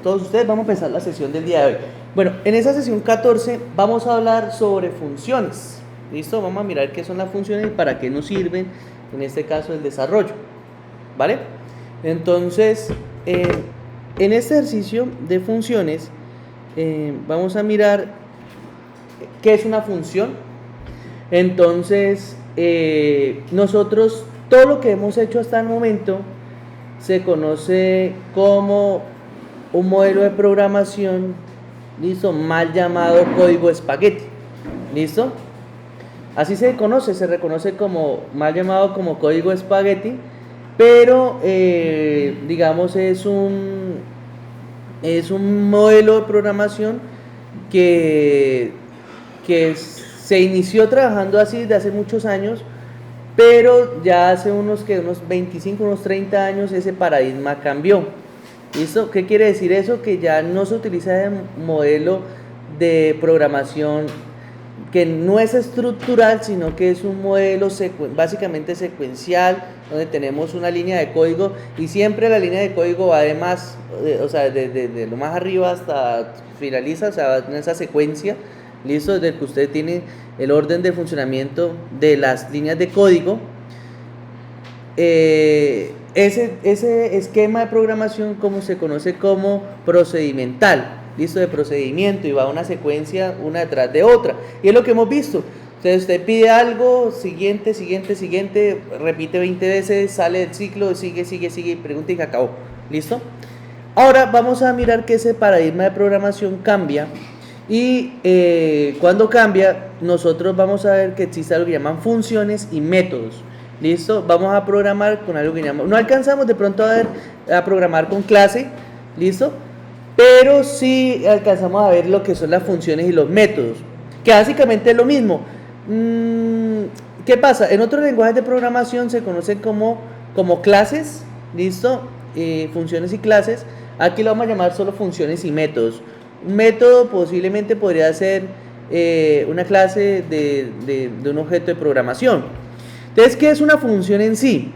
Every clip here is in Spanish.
todos ustedes. Vamos a empezar la sesión del día de hoy. Bueno, en esa sesión 14 vamos a hablar sobre funciones. ¿Listo? Vamos a mirar qué son las funciones y para qué nos sirven, en este caso, el desarrollo. ¿Vale? Entonces, en este ejercicio de funciones, vamos a mirar qué es una función. Entonces, nosotros, todo lo que hemos hecho hasta el momento, se conoce como un modelo de programación, ¿listo? Mal llamado código espagueti, ¿listo? Así se reconoce como mal llamado como código espagueti, pero digamos es un modelo de programación que se inició trabajando así desde hace muchos años, pero ya hace unos 25, unos 30 años ese paradigma cambió. ¿Listo? ¿Qué quiere decir eso? Que ya no se utiliza el modelo de programación que no es estructural, sino que es un modelo básicamente secuencial, donde tenemos una línea de código y siempre la línea de código va de más, o sea, de lo más arriba hasta finaliza, o sea, en esa secuencia, listo, desde que usted tiene el orden de funcionamiento de las líneas de código. Ese esquema de programación como se conoce como procedimental, listo, de procedimiento, y va una secuencia una detrás de otra, y es lo que hemos visto. Entonces usted pide algo, siguiente, repite 20 veces, sale del ciclo, sigue, pregunta y se acabó, listo. Ahora vamos a mirar que ese paradigma de programación cambia, y cuando cambia, nosotros vamos a ver que existe algo que llaman funciones y métodos. ¿Listo? Vamos a programar con algo que llamamos, no alcanzamos de pronto a programar con clase, ¿listo? Pero sí alcanzamos a ver lo que son las funciones y los métodos, que básicamente es lo mismo. ¿Qué pasa? En otros lenguajes de programación se conocen como clases, ¿listo? Funciones y clases. Aquí lo vamos a llamar solo funciones y métodos. Un método posiblemente podría ser una clase de un objeto de programación. Entonces, ¿qué es una función en sí?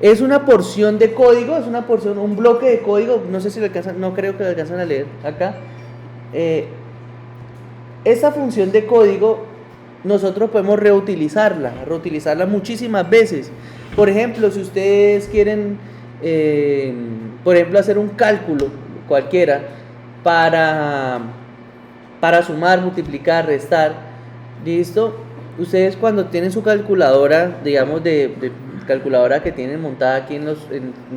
Es una porción de código, un bloque de código, no sé si lo alcanzan, no creo que lo alcanzan a leer acá. Esta función de código nosotros podemos reutilizarla muchísimas veces. Por ejemplo, si ustedes quieren, por ejemplo, hacer un cálculo cualquiera para sumar, multiplicar, restar, ¿listo? Ustedes cuando tienen su calculadora, digamos de calculadora que tienen montada aquí en el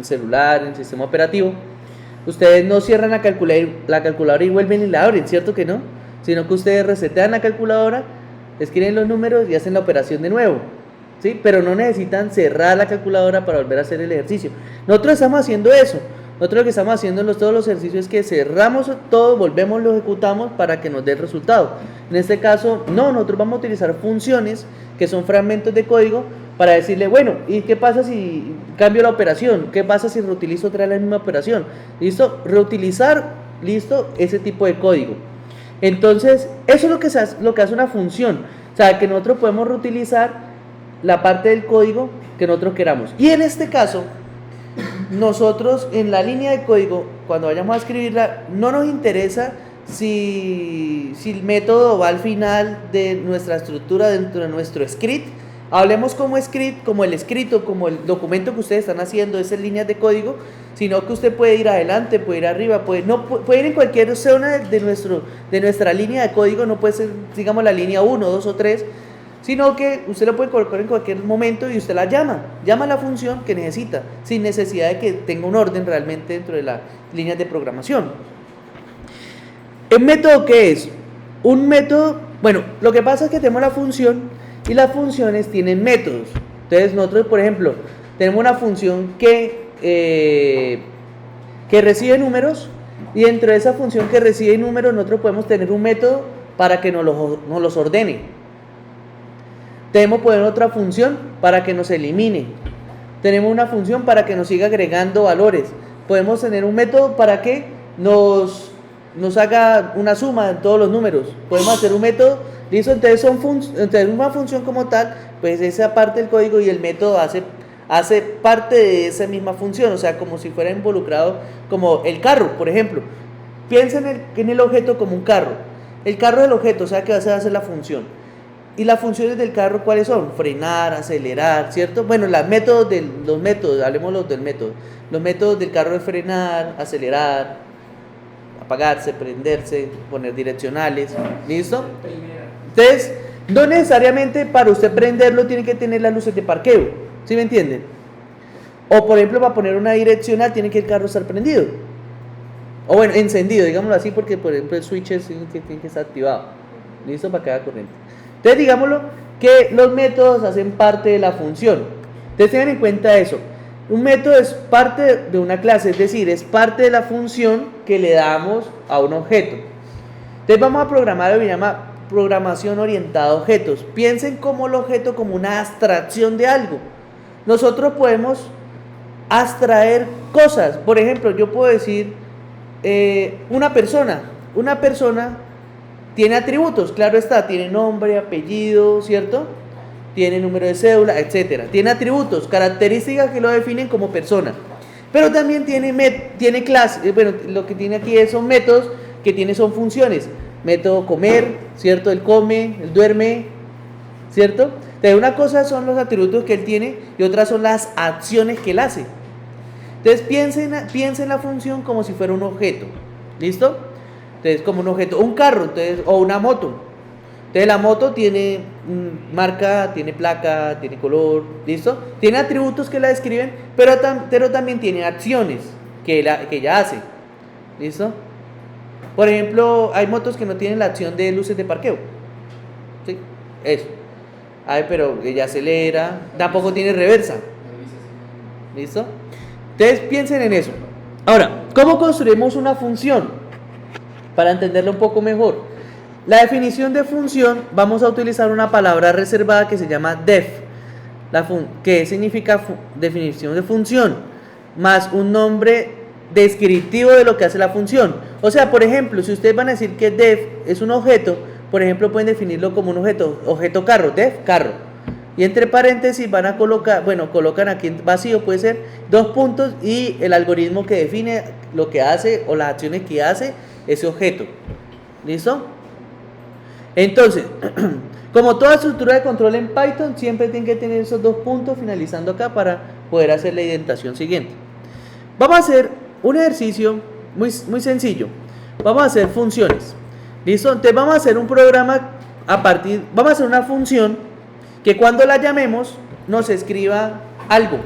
celular, en el sistema operativo, ustedes no cierran la calculadora y vuelven y la abren, ¿cierto que no? Sino que ustedes resetean la calculadora, escriben los números y hacen la operación de nuevo, ¿sí? Pero no necesitan cerrar la calculadora para volver a hacer el ejercicio. Nosotros estamos haciendo eso. Nosotros lo que estamos haciendo en todos los ejercicios es que cerramos todo, volvemos, lo ejecutamos para que nos dé el resultado. En este caso, no, nosotros vamos a utilizar funciones que son fragmentos de código para decirle, bueno, ¿y qué pasa si cambio la operación? ¿Qué pasa si reutilizo otra vez la misma operación? ¿Listo? Reutilizar, listo, ese tipo de código. Entonces, eso es lo que hace una función. O sea, que nosotros podemos reutilizar la parte del código que nosotros queramos. Y en este caso, nosotros en la línea de código, cuando vayamos a escribirla, no nos interesa si el método va al final de nuestra estructura dentro de nuestro script. Hablemos como script, como el escrito, como el documento que ustedes están haciendo, esas líneas de código, sino que usted puede ir adelante, puede ir arriba, puede ir en cualquier zona de nuestra línea de código, no puede ser, digamos, la línea 1, 2 o 3, sino que usted lo puede colocar en cualquier momento y usted la llama la función que necesita, sin necesidad de que tenga un orden realmente dentro de las líneas de programación. ¿El método qué es? Un método, bueno, lo que pasa es que tenemos la función y las funciones tienen métodos. Entonces nosotros, por ejemplo, tenemos una función que recibe números, y dentro de esa función que recibe números nosotros podemos tener un método para que nos los ordene. Tenemos poner otra función para que nos elimine. Tenemos una función para que nos siga agregando valores. Podemos tener un método para que nos haga una suma de todos los números. Podemos hacer un método, listo. Entonces entonces una función como tal, pues esa parte del código, y el método hace parte de esa misma función, o sea, como si fuera involucrado, como el carro, por ejemplo. piensa en el objeto como un carro. El carro es el objeto, o sea que se va a hacer la función. ¿Y las funciones del carro cuáles son? Frenar, acelerar, ¿cierto? Bueno, los métodos, hablemos del método. Los métodos del carro es frenar, acelerar, apagarse, prenderse, poner direccionales, ¿listo? Entonces, no necesariamente para usted prenderlo tiene que tener las luces de parqueo, ¿sí me entienden? O por ejemplo, para poner una direccional tiene que el carro estar prendido. O bueno, encendido, digámoslo así, porque por ejemplo el switch tiene que estar activado, ¿listo? Para cada corriente. Entonces, digámoslo que los métodos hacen parte de la función. Entonces, tengan en cuenta eso. Un método es parte de una clase, es decir, es parte de la función que le damos a un objeto. Entonces, vamos a programar lo que se llama programación orientada a objetos. Piensen como el objeto como una abstracción de algo. Nosotros podemos abstraer cosas. Por ejemplo, yo puedo decir una persona. Una persona tiene atributos, claro está, tiene nombre, apellido, ¿cierto? Tiene número de cédula, etcétera. Tiene atributos, características que lo definen como persona. Pero también tiene clases, bueno, lo que tiene aquí son métodos que son funciones. Método comer, ¿cierto? Él come, él duerme, ¿cierto? Entonces, una cosa son los atributos que él tiene y otra son las acciones que él hace. Entonces, piensen la función como si fuera un objeto, ¿listo? Entonces, como un objeto, un carro, entonces, o una moto. Entonces, la moto tiene marca, tiene placa, tiene color, ¿listo? Tiene atributos que la describen, pero también tiene acciones que ella hace, ¿listo? Por ejemplo, hay motos que no tienen la acción de luces de parqueo, ¿sí? Eso. Ay, pero ella acelera, tampoco tiene reversa, ¿listo? Entonces, piensen en eso. Ahora, ¿cómo construimos una función? Para entenderlo un poco mejor. La definición de función, vamos a utilizar una palabra reservada que se llama def, que significa definición de función, más un nombre descriptivo de lo que hace la función. O sea, por ejemplo, si ustedes van a decir que def es un objeto, por ejemplo, pueden definirlo como un objeto carro, def carro. Y entre paréntesis van a colocar, colocan aquí en vacío, puede ser 2 puntos y el algoritmo que define lo que hace o las acciones que hace ese objeto. ¿Listo? Entonces, como toda estructura de control en Python, siempre tienen que tener esos 2 puntos finalizando acá para poder hacer la indentación siguiente. Vamos a hacer un ejercicio muy sencillo. Vamos a hacer funciones. ¿Listo? Entonces vamos a hacer un programa vamos a hacer una función que cuando la llamemos nos escriba algo.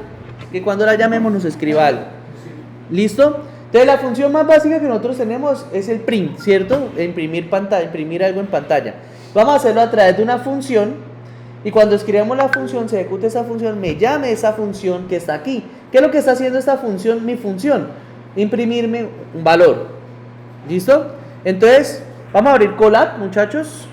¿Listo? Entonces la función más básica que nosotros tenemos es el print, ¿cierto? Imprimir algo en pantalla. Vamos a hacerlo a través de una función y cuando escribamos la función, se ejecute esa función, me llame esa función que está aquí. ¿Qué es lo que está haciendo esta función? Mi función, imprimirme un valor. ¿Listo? Entonces, vamos a abrir Colab, muchachos.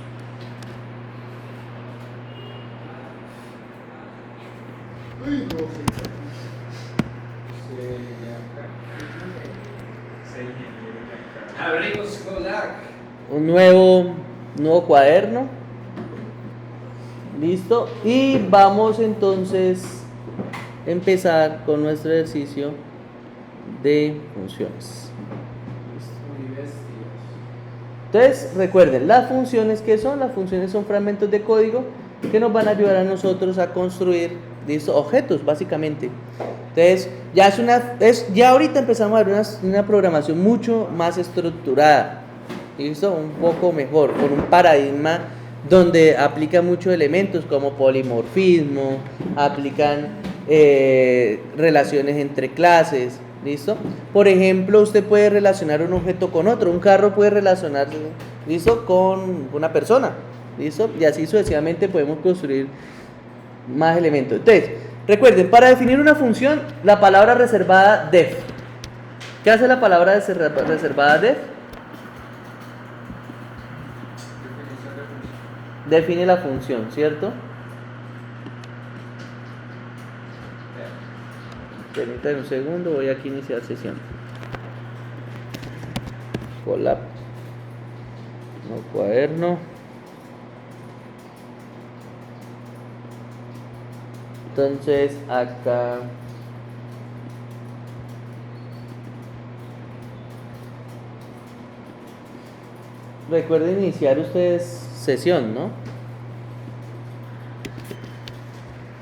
Abrimos Colab. Un nuevo cuaderno. Listo. Y vamos entonces a empezar con nuestro ejercicio de funciones. Entonces, recuerden, las funciones, ¿qué son? Las funciones son fragmentos de código que nos van a ayudar a nosotros a construir, ¿listo?, objetos, básicamente. Entonces, ya ahorita empezamos a ver una programación mucho más estructurada, ¿listo? Un poco mejor, con un paradigma donde aplica muchos elementos como polimorfismo, aplican relaciones entre clases, ¿listo? Por ejemplo, usted puede relacionar un objeto con otro, un carro puede relacionarse, ¿listo?, con una persona, ¿listo? Y así sucesivamente podemos construir más elementos. Entonces, recuerden, para definir una función, la palabra reservada def. ¿Qué hace la palabra reservada def? Define la función, ¿cierto? Permítanme un segundo, voy aquí a iniciar sesión. Colab. No, cuaderno. Entonces acá recuerden iniciar ustedes sesión, ¿no?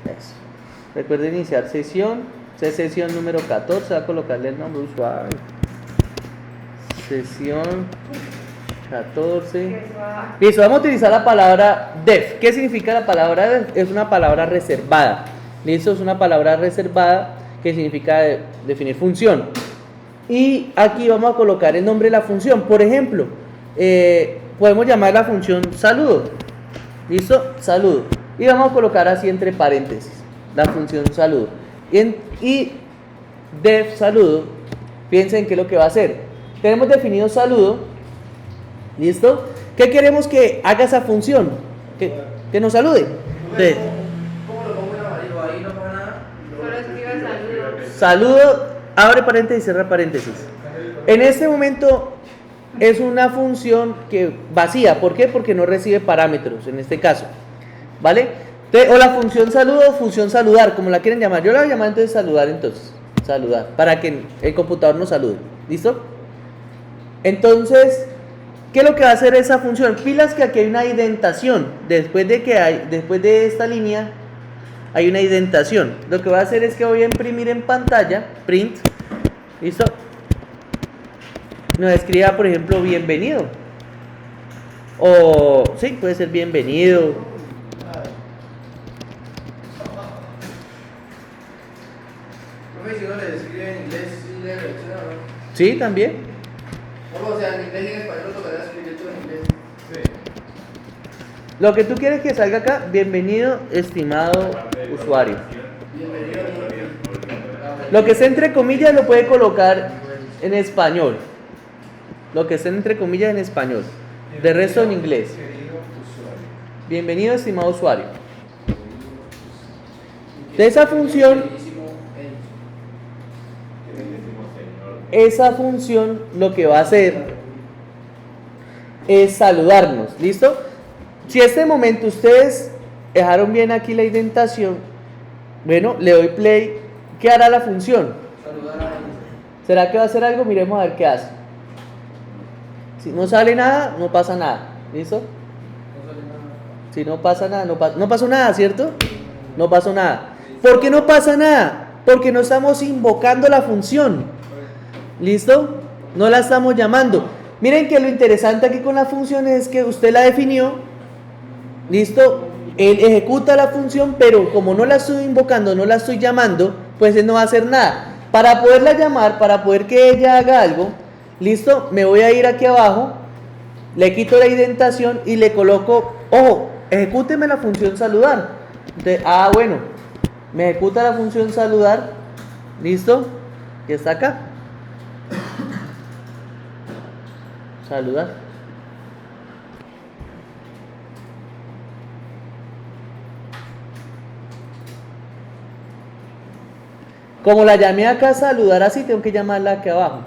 Eso. Recuerden iniciar sesión. Sesión número 14. Va a colocarle el nombre usuario. Sesión 14. Listo, vamos a utilizar la palabra def. ¿Qué significa la palabra def? Es una palabra reservada. Listo, es una palabra reservada que significa definir función. Y aquí vamos a colocar el nombre de la función. Por ejemplo, podemos llamar la función saludo. ¿Listo? Saludo. Y vamos a colocar así entre paréntesis la función saludo. Y def saludo, piensen qué es lo que va a hacer. Tenemos definido saludo. ¿Listo? ¿Qué queremos que haga esa función? Que nos salude. ¿Cómo lo pongo en amarillo? Ahí no pasa nada. Solo escriba saludo. Saludo, abre paréntesis, cierra paréntesis. En este momento es una función que vacía. ¿Por qué? Porque no recibe parámetros en este caso. ¿Vale? O la función saludo o función saludar, como la quieren llamar. Yo la voy a llamar entonces saludar, saludar, para que el computador nos salude. ¿Listo? Entonces, ¿qué es lo que va a hacer esa función? Pilas que aquí hay una indentación. Después de esta línea hay una indentación. Lo que voy a hacer es que voy a imprimir en pantalla, print, ¿listo? Nos escriba, por ejemplo, bienvenido. O, sí, puede ser bienvenido. Si uno le escribe en inglés, ¿sí le reacciona o no? Sí, también. O sea, en inglés y en español tocaría escribir todo en inglés. Sí. Lo que tú quieres que salga acá, bienvenido, estimado usuario. Bienvenido. Lo que esté entre comillas lo puede colocar en español. Lo que esté entre comillas en español. De resto en inglés. Bienvenido, estimado usuario. De esa función lo que va a hacer es saludarnos. ¿Listo? Si en este momento ustedes dejaron bien aquí la indentación, bueno, le doy play. ¿Qué hará la función? Saludar a alguien. ¿Será que va a hacer algo? Miremos a ver qué hace. Si no sale nada, no pasa nada. ¿Listo? No sale nada. Si no pasa nada, no pasó nada, ¿cierto? No pasó nada. ¿Por qué no pasa nada? Porque no estamos invocando la función. ¿Listo? No la estamos llamando. Miren que lo interesante aquí con la función es que usted la definió. ¿Listo? Él ejecuta la función, pero como no la estoy invocando, no la estoy llamando, pues él no va a hacer nada. Para poderla llamar, para poder que ella haga algo, ¿listo? Me voy a ir aquí abajo, le quito la indentación y le coloco, ojo, ejecúteme la función saludar. Bueno, me ejecuta la función saludar, ¿listo? Que está acá. Saludar. Como la llamé acá saludar así, tengo que llamarla aquí abajo.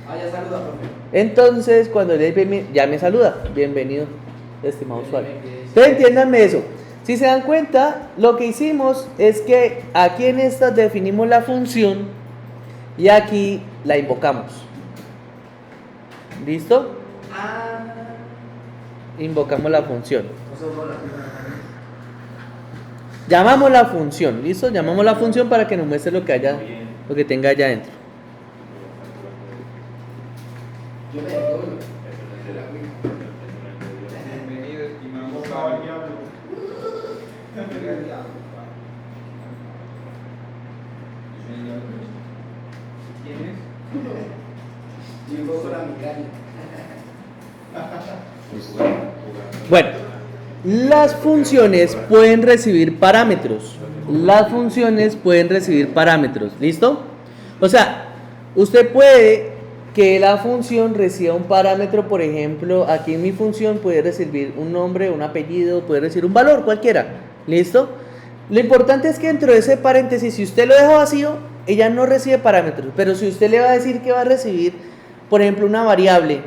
Ya saluda, profe. Entonces, cuando ya me saluda. Bienvenido, estimado usuario. Entonces, entiéndanme eso. Si se dan cuenta, lo que hicimos es que aquí en esta definimos la función y aquí la invocamos. ¿Listo? Invocamos la función. Llamamos la función, ¿listo? Llamamos la función para que nos muestre lo que tenga allá adentro. Bienvenido, estimado usuario. ¿Quién es? Llegó con la micaña. Bueno, las funciones pueden recibir parámetros. Las funciones pueden recibir parámetros, ¿listo? O sea, usted puede que la función reciba un parámetro, por ejemplo, aquí en mi función puede recibir un nombre, un apellido, puede recibir un valor, cualquiera, ¿listo? Lo importante es que dentro de ese paréntesis, si usted lo deja vacío, ella no recibe parámetros, pero si usted le va a decir que va a recibir, por ejemplo, una variable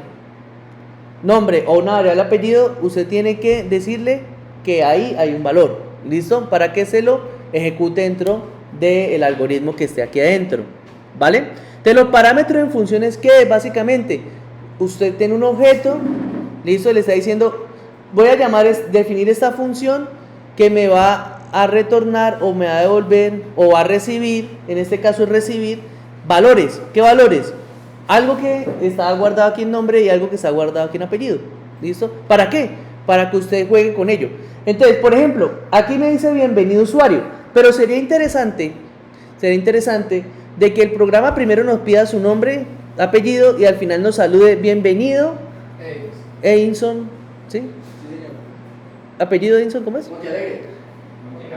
nombre o una variable apellido, usted tiene que decirle que ahí hay un valor, ¿listo? Para que se lo ejecute dentro del algoritmo que esté aquí adentro, ¿vale? De los parámetros en funciones, ¿qué es? Básicamente, usted tiene un objeto Listo, le está diciendo, voy a definir esta función que me va a retornar o me va a devolver o va a recibir, en este caso es recibir, valores. ¿Qué valores? Algo que está guardado aquí en nombre y algo que está guardado aquí en apellido. ¿Listo? ¿Para qué? Para que usted juegue con ello. Entonces, por ejemplo, aquí me dice bienvenido usuario, pero sería interesante de que el programa primero nos pida su nombre, apellido y al final nos salude bienvenido Edinson, ¿sí? Apellido Edinson, ¿cómo es? Montealegre.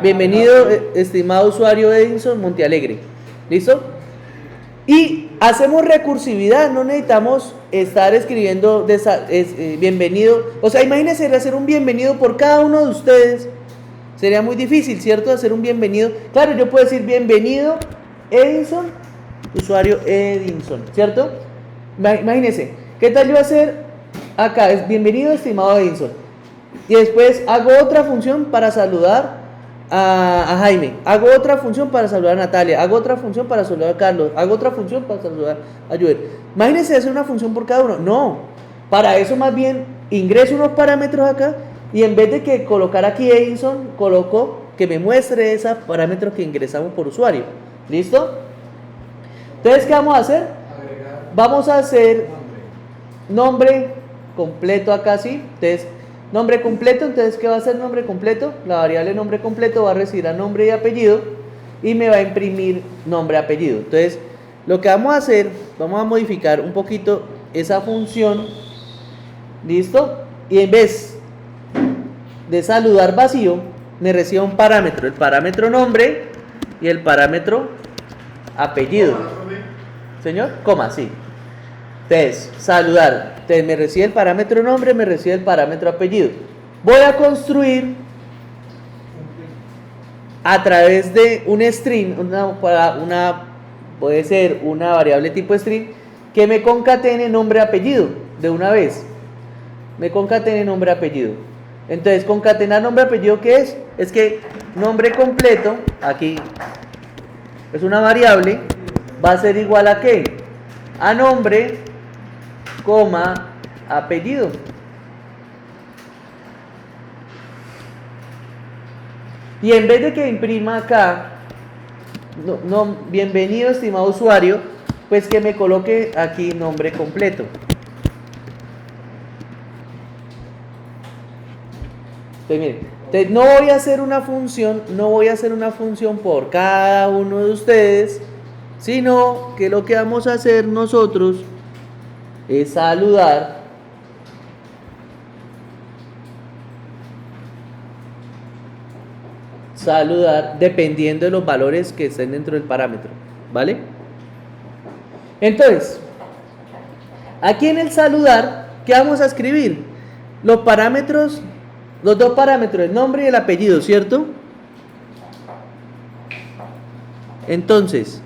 Bienvenido, estimado usuario Edinson Montealegre. ¿Listo? Y hacemos recursividad, no necesitamos estar escribiendo bienvenido. O sea, imagínense hacer un bienvenido por cada uno de ustedes. Sería muy difícil, ¿cierto? Hacer un bienvenido. Claro, yo puedo decir bienvenido Edinson, usuario Edinson, ¿cierto? Imagínense, ¿qué tal yo hacer acá? Es bienvenido, estimado Edinson. Y después hago otra función para saludar a Jaime, hago otra función para saludar a Natalia, hago otra función para saludar a Carlos, hago otra función para saludar a Joel. Imagínense hacer una función por cada uno. No, para eso más bien ingreso unos parámetros acá y en vez de que colocar aquí Edinson, coloco que me muestre esos parámetros que ingresamos por usuario. ¿Listo? Entonces, ¿qué vamos a hacer? Vamos a hacer nombre completo acá, ¿sí? Entonces, nombre completo, entonces, ¿qué va a hacer nombre completo? La variable nombre completo va a recibir a nombre y apellido y me va a imprimir nombre y apellido. Entonces, lo que vamos a hacer, vamos a modificar un poquito esa función, ¿listo? Y en vez de saludar vacío, me recibe un parámetro, el parámetro nombre y el parámetro apellido. Señor, coma, sí. Entonces, saludar. Entonces me recibe el parámetro nombre, me recibe el parámetro apellido. Voy a construir a través de un string, puede ser una variable tipo string, que me concatene nombre apellido de una vez. Me concatene nombre apellido. Entonces, concatenar nombre apellido, ¿qué es? Es que nombre completo, aquí es una variable, va a ser igual a ¿qué? A nombre, coma, apellido. Y en vez de que imprima acá, bienvenido estimado usuario, pues que me coloque aquí nombre completo. Entonces, miren, no voy a hacer una función por cada uno de ustedes, sino que lo que vamos a hacer nosotros es saludar dependiendo de los valores que estén dentro del parámetro, ¿vale? Entonces, aquí en el saludar, ¿qué vamos a escribir? Los parámetros, los dos parámetros, el nombre y el apellido, ¿cierto? Entonces,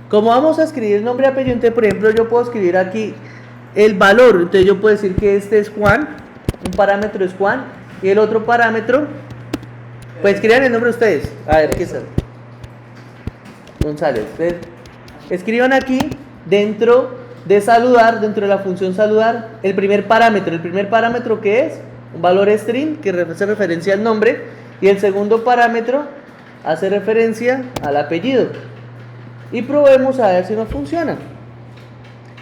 como vamos a escribir el nombre y apellido, entonces, por ejemplo, yo puedo escribir aquí el valor. Entonces yo puedo decir que este es Juan, un parámetro es Juan, y el otro parámetro, pues escriban el nombre de ustedes. A ver, ¿qué es? González. Entonces, escriban aquí, dentro de saludar, dentro de la función saludar, el primer parámetro. El primer parámetro, ¿qué es? Un valor string que hace referencia al nombre, y el segundo parámetro hace referencia al apellido. Y probemos a ver si nos funciona.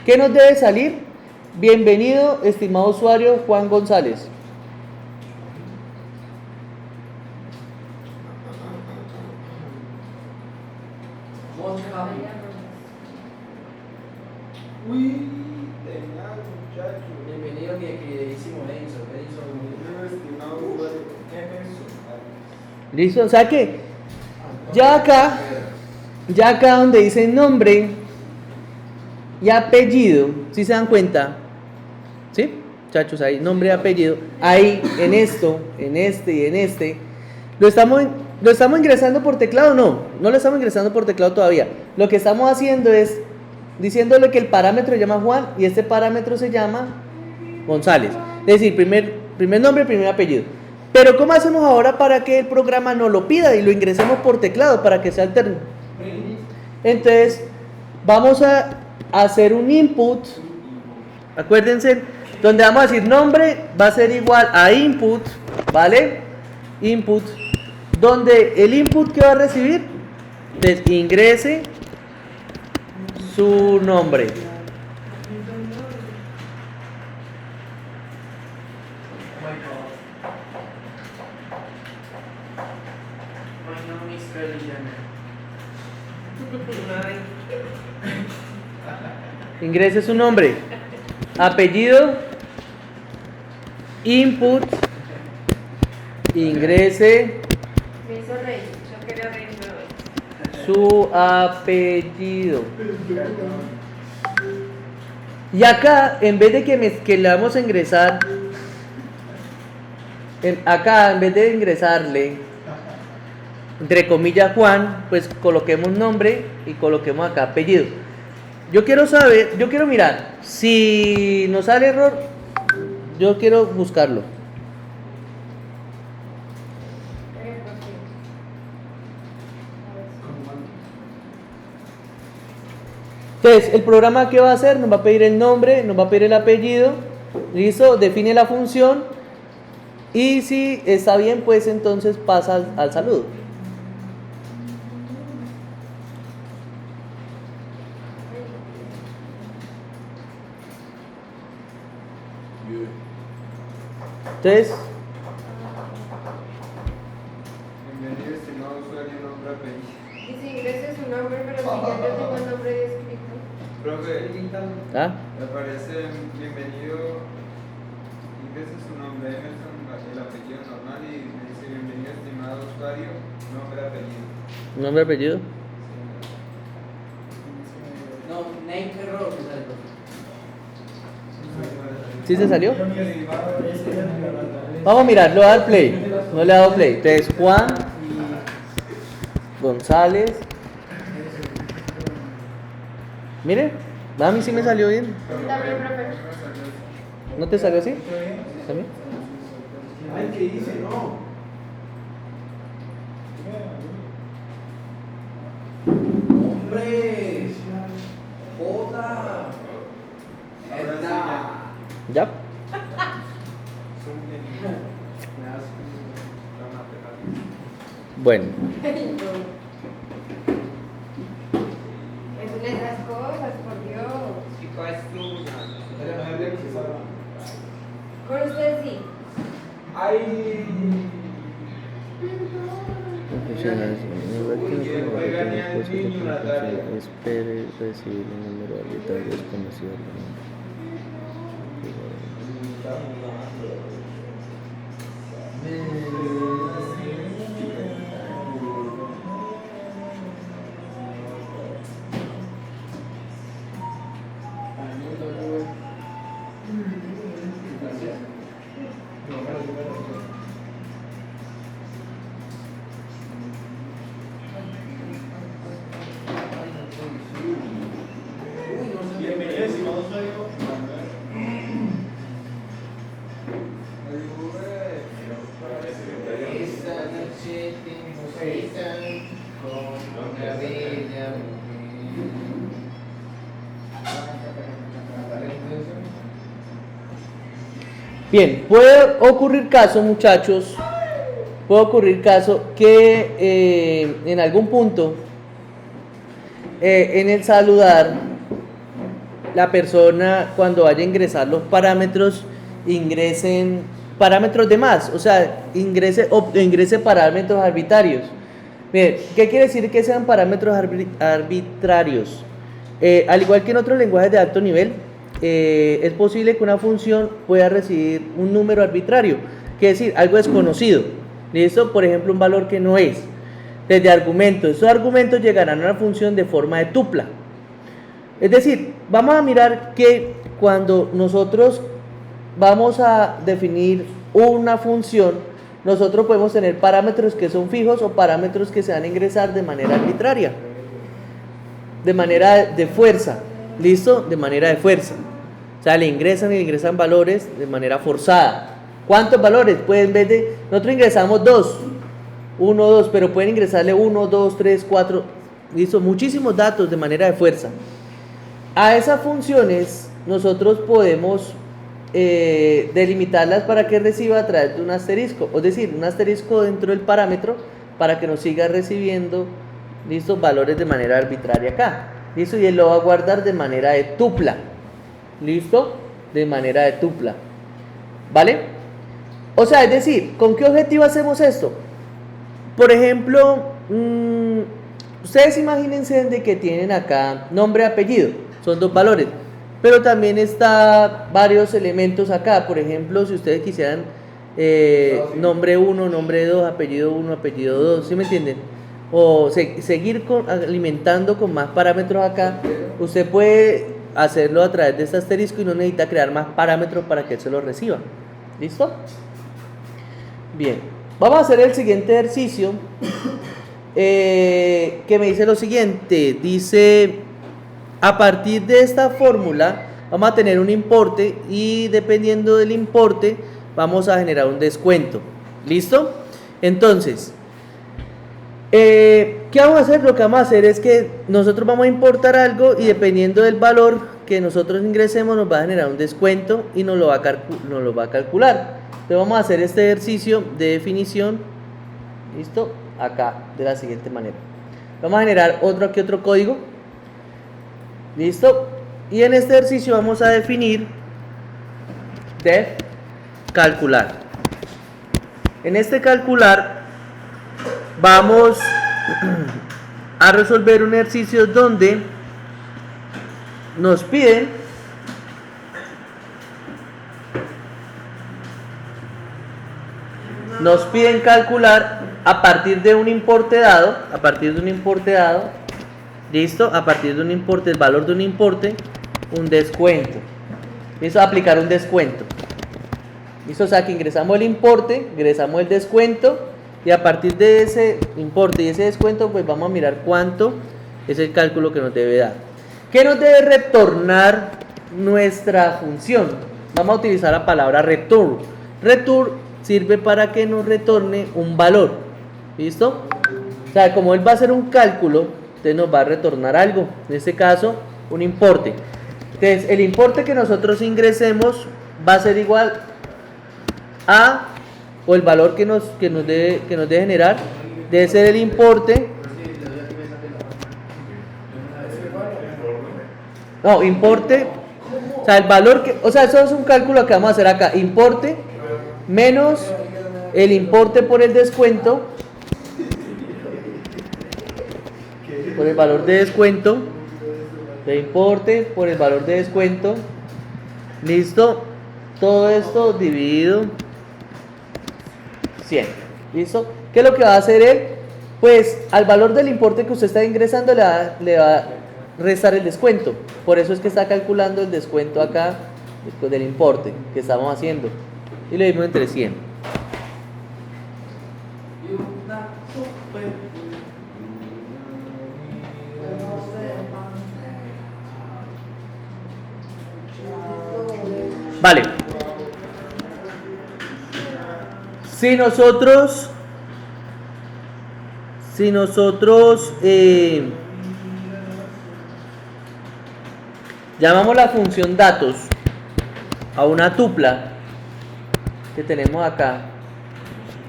¿Qué nos debe salir? Bienvenido, estimado usuario Juan González. Uy, tenaz, muchacho. Bienvenido, mi queridísimo Edinson. Estimado usuario, Emerson. ¿Listo? O sea que ya acá donde dice nombre y apellido, si se dan cuenta, ¿sí? Muchachos, ahí nombre y apellido, ahí en esto, en este y en este, ¿lo estamos ingresando por teclado? No lo estamos ingresando por teclado todavía. Lo que estamos haciendo es diciéndole que el parámetro se llama Juan y este parámetro se llama González. Es decir, primer nombre, primer apellido. Pero ¿cómo hacemos ahora para que el programa nos lo pida y lo ingresemos por teclado para que sea alterno? Entonces, vamos a hacer un input. Acuérdense donde vamos a decir nombre va a ser igual a input, ¿vale? Input, donde el input que va a recibir, entonces ingrese su nombre. My name is Kylie Jenner. Ingrese su nombre, apellido, input, ingrese Me hizo reír, yo quería reírme hoy. su apellido. Y acá, en vez de que le vamos a ingresar, acá en vez de ingresarle, entre comillas Juan, pues coloquemos nombre y coloquemos acá apellido. Yo quiero saber, yo quiero mirar, si nos sale error, yo quiero buscarlo. Entonces, el programa ¿qué va a hacer? Nos va a pedir el nombre, nos va a pedir el apellido, listo, define la función y si está bien, pues entonces pasa al saludo. Entonces, Bienvenido, estimado usuario, nombre, apellido. Y si ingrese su nombre, pero si ya yo tengo el nombre escrito. Profe, ¿ah? me aparece bienvenido, ingrese su nombre, Emerson, el apellido normal y me dice bienvenido, estimado usuario, nombre, apellido. Nombre, apellido. No, name error. ¿Sí se salió? Vamos a mirar, le voy a dar play. No le he dado play. Entonces, Juan González. Mire, a mí sí me salió bien. Sí, también, profe. ¿No te salió así? ¿También? Ay, ¿qué dice? No. Hombre. Joda. ¿Ya? Bueno, Ay, no. Es una de esas cosas, por Dios. Chico, es tu. Con usted sí. espere recibir un número arbitrario desconocido. Bienvenido, estimado usuario. Esta noche tengo cita con una bella Bien, puede ocurrir caso, muchachos, puede ocurrir caso que en algún punto en el saludar la persona cuando vaya a ingresar los parámetros ingresen parámetros de más, o sea, ingrese parámetros arbitrarios. Bien, ¿qué quiere decir que sean parámetros arbitrarios? Al igual que en otros lenguajes de alto nivel, es posible que una función pueda recibir un número arbitrario, quiere decir algo desconocido. ¿Listo? Por ejemplo, un valor que no es. Desde argumentos, esos argumentos llegarán a una función de forma de tupla. Es decir, vamos a mirar que cuando nosotros vamos a definir una función, nosotros podemos tener parámetros que son fijos o parámetros que se van a ingresar de manera arbitraria, de manera de fuerza. ¿Listo? De manera de fuerza. O sea, le ingresan valores de manera forzada. ¿Cuántos valores? Pues en vez de, nosotros ingresamos 1, 2, pero pueden ingresarle 1, 2, 3, 4, ¿listo? Muchísimos datos de manera de fuerza. A esas funciones nosotros podemos delimitarlas para que reciba a través de un asterisco, es decir, un asterisco dentro del parámetro para que nos siga recibiendo, listo, valores de manera arbitraria acá, listo, y él lo va a guardar de manera de tupla, listo, de manera de tupla, ¿vale? O sea, es decir, ¿con qué objetivo hacemos esto? Por ejemplo, ustedes imagínense de que tienen acá nombre y apellido, son dos valores, pero también está varios elementos acá. Por ejemplo, si ustedes quisieran nombre 1, nombre 2, apellido 1, apellido 2, ¿sí me entienden? O seguir alimentando con más parámetros acá, usted puede hacerlo a través de este asterisco y no necesita crear más parámetros para que él se lo reciba. ¿Listo? Bien, vamos a hacer el siguiente ejercicio que me dice lo siguiente. Dice, a partir de esta fórmula vamos a tener un importe y dependiendo del importe vamos a generar un descuento. ¿Listo? Entonces, ¿qué vamos a hacer? Lo que vamos a hacer es que nosotros vamos a importar algo y dependiendo del valor que nosotros ingresemos nos va a generar un descuento y nos lo va a calcular. Entonces vamos a hacer este ejercicio de definición, listo, acá de la siguiente manera. Vamos a generar otro código, listo, y en este ejercicio vamos a definir def calcular. En este calcular vamos a resolver un ejercicio donde nos piden calcular a partir de un importe dado, listo, a partir de un importe, el valor de un importe, un descuento. Listo, aplicar un descuento. Listo, o sea que ingresamos el importe, ingresamos el descuento y a partir de ese importe y ese descuento, pues vamos a mirar cuánto es el cálculo que nos debe dar. ¿Qué nos debe retornar nuestra función? Vamos a utilizar la palabra return. Return sirve para que nos retorne un valor. ¿Listo? O sea, como él va a hacer un cálculo, entonces nos va a retornar algo. En este caso, un importe. Entonces, el importe que nosotros ingresemos va a ser igual a, o el valor que nos debe generar, debe ser el importe. No, importe. O sea, el valor que, o sea, eso es un cálculo que vamos a hacer acá. Importe menos el importe por el descuento, por el valor de descuento, de importe por el valor de descuento, listo, todo esto dividido 100, listo. ¿Qué es lo que va a hacer él? Pues al valor del importe que usted está ingresando le va a restar el descuento, por eso es que está calculando el descuento acá del importe que estamos haciendo. Y lo dimos entre 100. Vale. Si nosotros llamamos la función datos a una tupla que tenemos acá,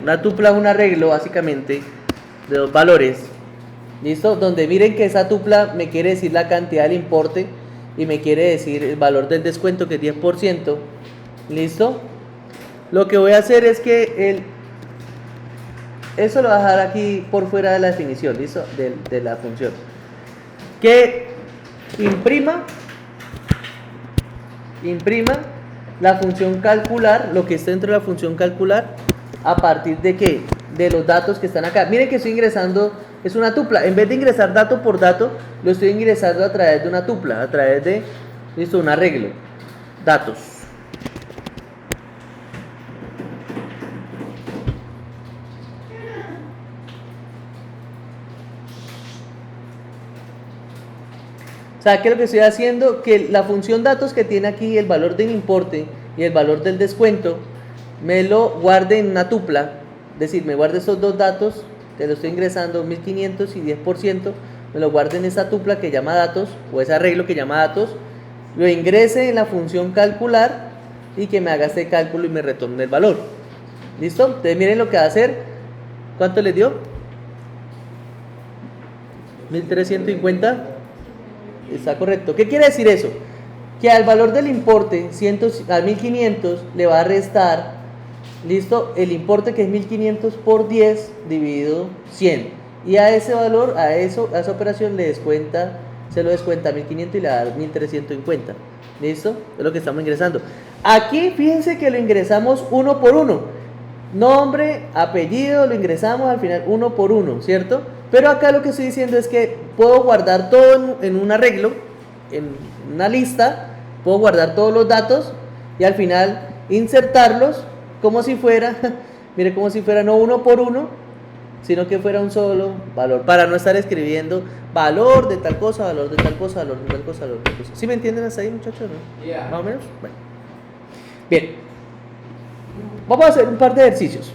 una tupla es un arreglo básicamente de dos valores, listo, donde miren que esa tupla me quiere decir la cantidad del importe y me quiere decir el valor del descuento que es 10%, listo. Lo que voy a hacer es que eso lo voy a dejar aquí por fuera de la definición, listo, de la función, que imprima la función calcular, lo que está dentro de la función calcular, a partir de ¿qué? De los datos que están acá. Miren que estoy ingresando, es una tupla, en vez de ingresar dato por dato, lo estoy ingresando a través de una tupla, a través de, listo, un arreglo, datos. O sea, ¿qué es lo que estoy haciendo? Que la función datos que tiene aquí el valor del importe y el valor del descuento, me lo guarde en una tupla. Es decir, me guarde esos dos datos, que lo estoy ingresando 1500 y 10%, me lo guarde en esa tupla que llama datos, o ese arreglo que llama datos, lo ingrese en la función calcular y que me haga este cálculo y me retorne el valor. ¿Listo? Entonces miren lo que va a hacer. ¿Cuánto les dio? 1350. Está correcto. ¿Qué quiere decir eso? Que al valor del importe, a 1500, le va a restar, ¿listo? El importe que es 1500 por 10 dividido 100. Y a ese valor, a esa operación se lo descuenta 1500 y le va a dar 1350. ¿Listo? Es lo que estamos ingresando. Aquí fíjense que lo ingresamos uno por uno. Nombre, apellido, lo ingresamos al final uno por uno, ¿cierto? Pero acá lo que estoy diciendo es que puedo guardar todo en un arreglo, en una lista, puedo guardar todos los datos y al final insertarlos como si fuera, mire, como si fuera no uno por uno, sino que fuera un solo valor, para no estar escribiendo valor de tal cosa, valor de tal cosa, valor de tal cosa, valor de tal cosa. ¿Sí me entienden hasta ahí, muchachos? ¿No? Yeah. ¿Más o menos? Bueno. Bien. Vamos a hacer un par de ejercicios.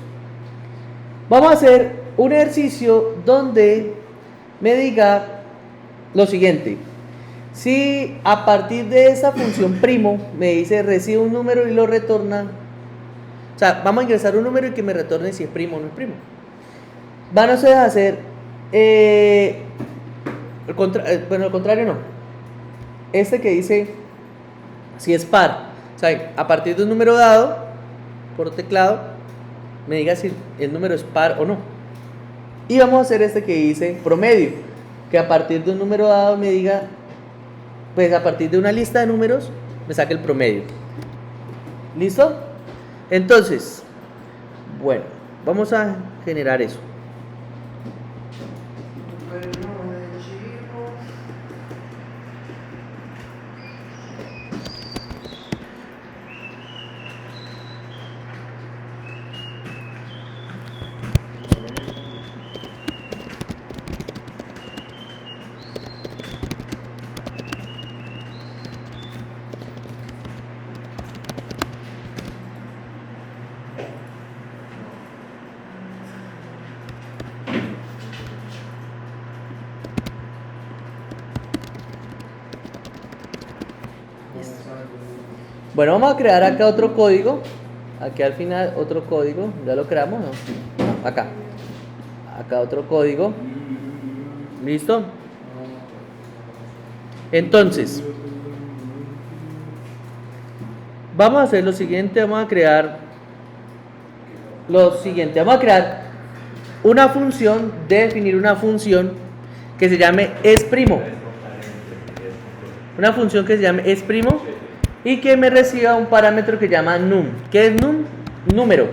Vamos a hacer un ejercicio donde me diga lo siguiente. Si a partir de esa función primo me dice recibe un número y lo retorna, o sea, vamos a ingresar un número y que me retorne si es primo o no es primo. Van a ustedes a hacer el contrario no. Este que dice si es par, o sea, a partir de un número dado por teclado me diga si el número es par o no. Y vamos a hacer este que dice promedio, que a partir de un número dado me diga, pues a partir de una lista de números me saque el promedio. ¿Listo? Entonces, bueno, vamos a generar eso. Bueno, vamos a crear acá otro código. Aquí al final otro código. ¿Ya lo creamos? No. Acá. Acá otro código. ¿Listo? Entonces, vamos a hacer lo siguiente. Vamos a crear una función, definir una función que se llame esprimo. Una función que se llame esprimo y que me reciba un parámetro que se llama num. ¿Qué es num? Número.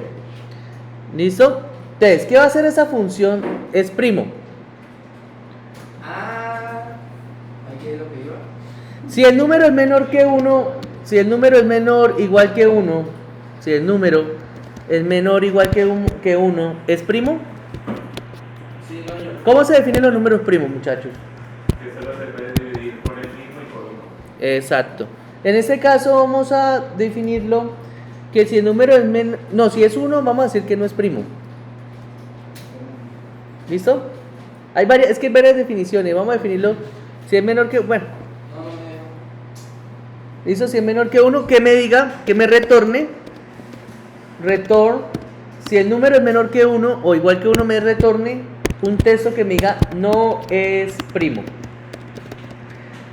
¿Listo? Entonces, ¿qué va a hacer esa función esprimo? Aquí es lo que iba. Si el número es menor que 1, si el número es menor igual que 1, si el número es menor igual que 1, ¿es primo? Sí, no, yo. ¿Cómo se definen los números primos, muchachos? Que solo se puede dividir por el mismo y por uno. Exacto. En este caso vamos a definirlo que si el número es menor, no, si es 1 vamos a decir que no es primo. ¿Listo? Hay varias definiciones. Vamos a definirlo si es menor que, bueno. ¿Listo? Si es menor que 1, que me diga, que me retorne. Si el número es menor que 1 o igual que 1 me retorne un texto que me diga no es primo.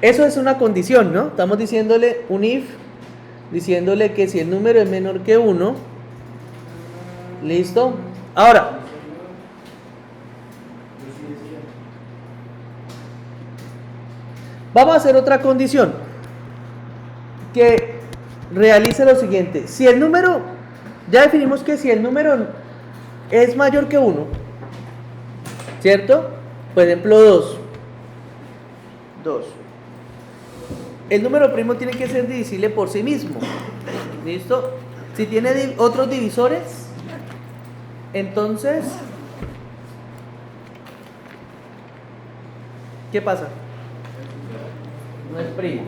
Eso es una condición, ¿no? Estamos diciéndole un if, diciéndole que si el número es menor que 1, ¿listo? Ahora, vamos a hacer otra condición que realice lo siguiente. Si el número, ya definimos que si el número es mayor que 1, ¿cierto? Por ejemplo 2. El número primo tiene que ser divisible por sí mismo. ¿Listo? Si tiene otros divisores, entonces, ¿qué pasa? No es primo.